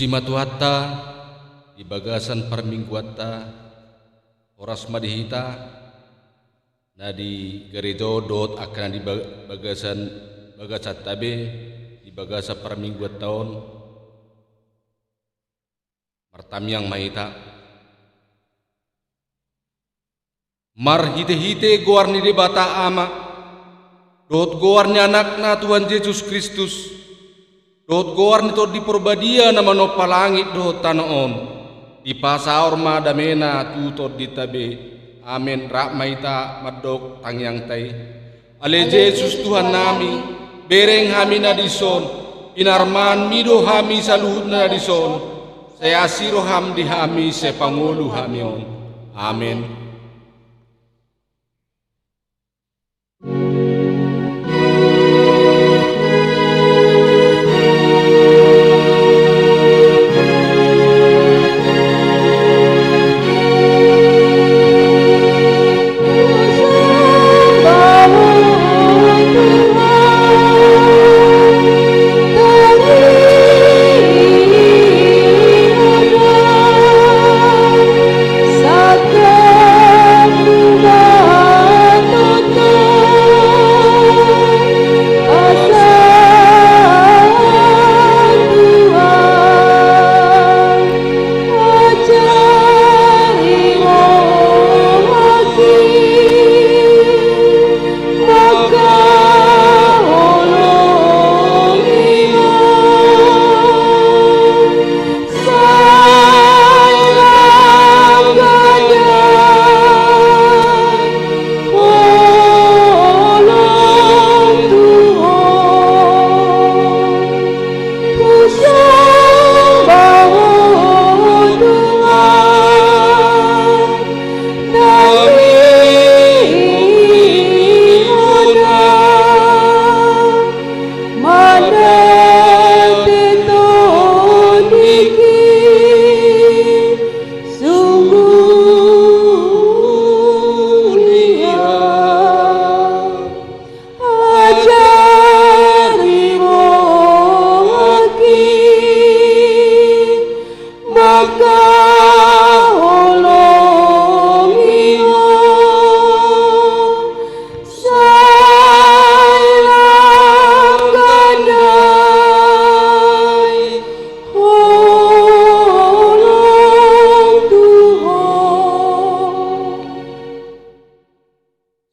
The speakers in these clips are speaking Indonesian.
Puji matuhatta di bagasan permingguatta oras madihita na di gereja dot akan di bagasan tabe di bagasa permingguat tahun martamiang mahita mar hite-hite goar ni de bata ama dot goar ni anak na Tuhan Yesus Kristus dot goar ni to di porbadia na manopa langit dot tanaon di pasaor ma damena tutor di tabe amin rak maita madok tangyang tay ale Yesus Tuhan nami bereng hami na dison pinarman mido hami saluhut na dison saya siro ham di hami se pangulu hamion amin.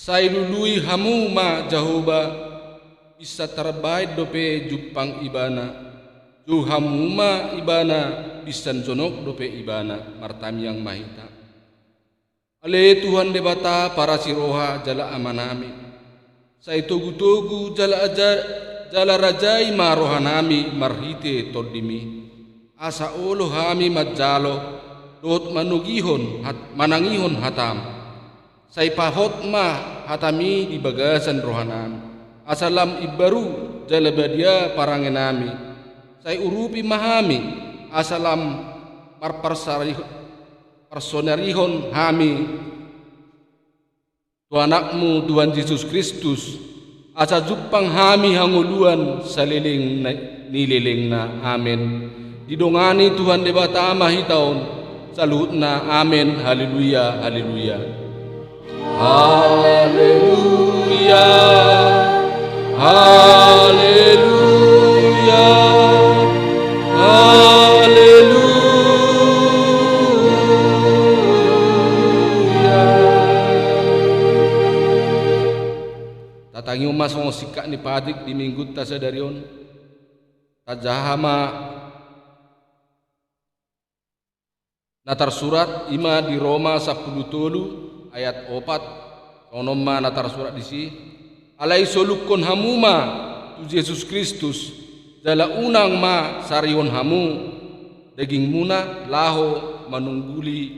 Sai lului hamu ma Jahoba bisa terbaik dope jupang ibana ju hamu ma ibana bisan jonok dope ibana martami yang mahita ale Tuhan debata para siroha jala amanami sai togu-togu jala rajai marohanami marhite todimi asa olo hami majalo dot manangihon hatam sai pahot ma hatami di bagasan rohanam asalam ibaru jalabadia parangenami sai urupi mahami asalam personerihon hami tu anakmu Tuhan Yesus Kristus asa jupang hami hanguluan saliling nililing na amin didongani Tuhan debata mahitaon salut na amin haleluya haleluya. Haleluya, haleluya, haleluya. Tatangi umas mo sikak ni padik di minggu tasa darion. Tajahama natar surat ima di Roma 10 ayat 4 onoma natar surat disi alai solukon hamuma tu Yesus Kristus jala unang ma sarion hamu daging muna laho manungguli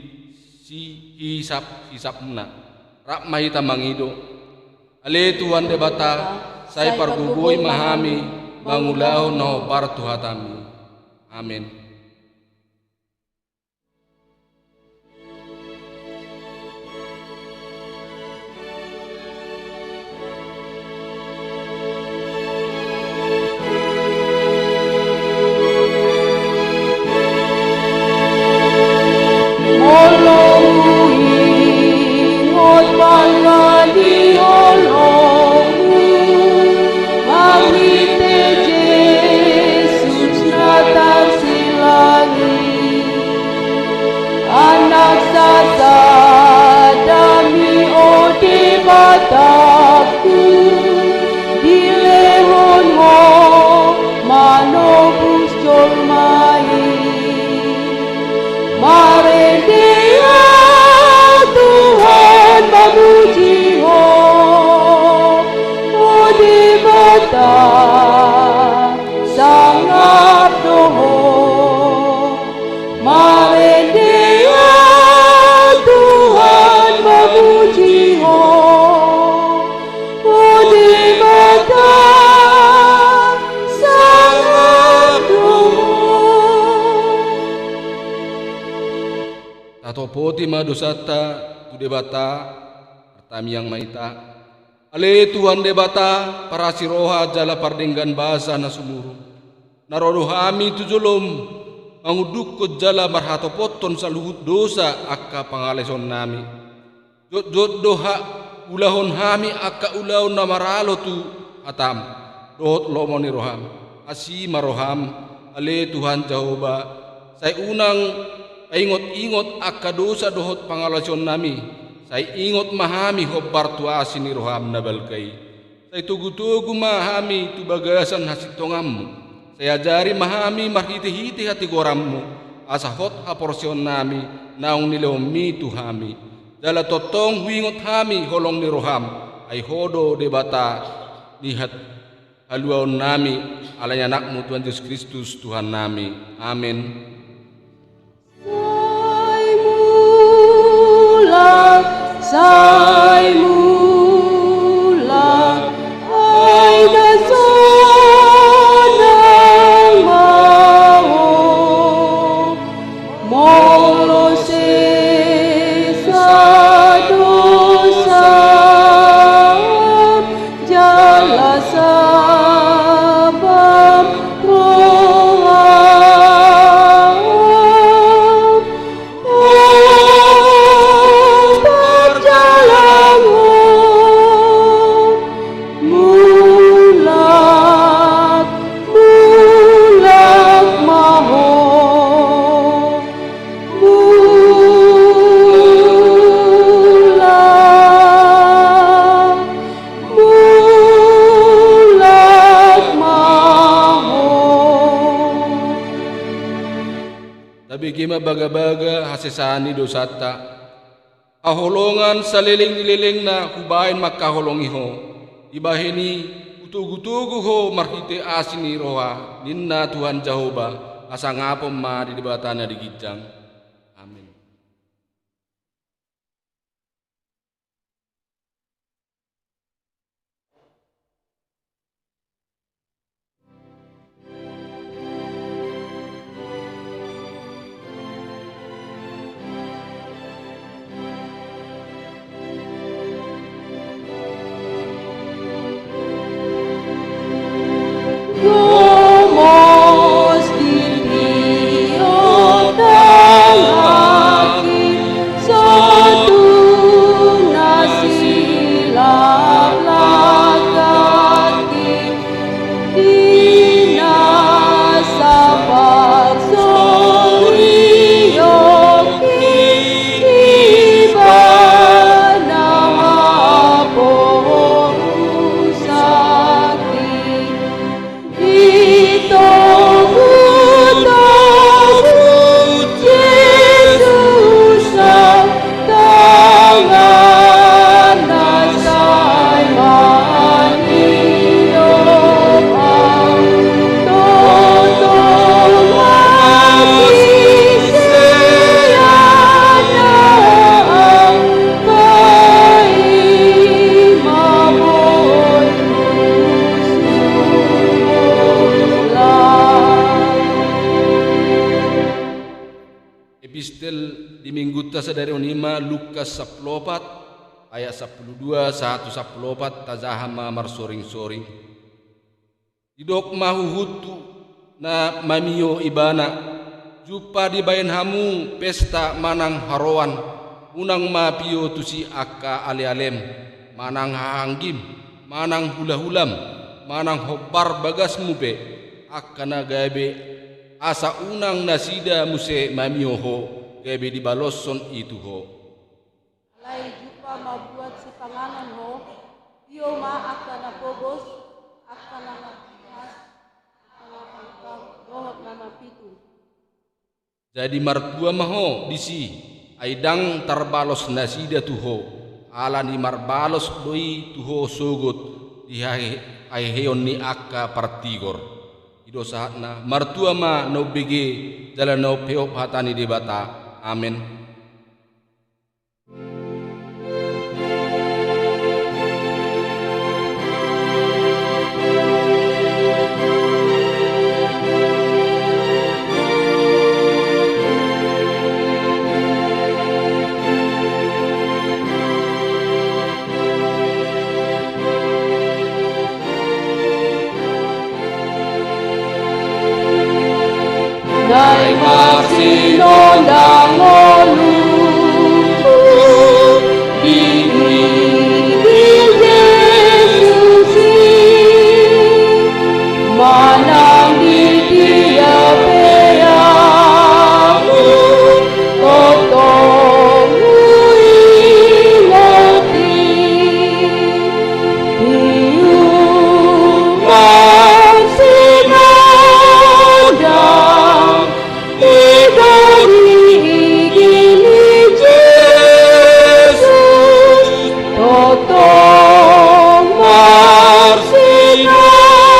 si hisap muna rak mahita mangido ale Tuhan debata sai parguboy mahami mangulaho no partu hatami amin. tato poti ma dosata tu debata pertami yang maita ale Tuhan debata para siroha jala pardenggan bahasa na sumuru narodo hami tu jolom manguduk ko jala marhato poton sa luhut dosa akka pangaleson nami jot doha ulahon hami akka ulahon na maralo tu atam dohot lomoni roham asi maroham ale Tuhan Jehovah say unang ingot akka dosa dohot pangalason nami say ingot mahami hobbar tu asini roham na balkay say tugu-tugu mahami tu bagasan hasitongammu say ajari mahami marhiti-hiti hati gorammu asahot haporsyon nami naung nilomi tu hami dala totong huingot hami holong ni roham ay hodo debata lihat haluaon nami alanya anakmu Tuhan Yesus Kristus Tuhan nami amin. Sai mula ay nasonang mau molo sa dosa jala sabab Bigima baga-baga hasesani dosata aholongan sa liling-liling na hubain makaholongiho ibahini utugu-tugu ho marhite asini roha ninna Tuhan Jehovah asa ngapom ma di debatana di gijang amin. Gomos diriyo tangaki satu nasilap lagati dinasapat soriyoki iba na haporusaki Yesus sa tangan nasay maniyok ang totong agisiya na ang maimamoy Epistel di minggu sadari onima Lukas 14 ayat 12 1 14 tazahama marsoring-soring didok mahuhutu na mamiyo ibana jupa di bayan hamu pesta manang harowan unang mapiyo tusi akka ale-alem manang hahanggim manang hula-hulam manang hobbar bagas mupe akka nagabe asa unang nasida muse mamioho gabe di balosson itu ho Alay jupa mabuat si panganan ho iyo ma akka na pobos akka na mas dohot na mapitu jadi martua maho disi aidang tarbalos nasida tuho ala ni marbalos doi tuho sogot di heon ni akka partigor dosahatna martua ma no bege jalan no peop hatani debata amin. inondang olu diinggil Yesus manang di tiap peyamu totomu inoti diumat sinodang igini Yesus totomar sinodang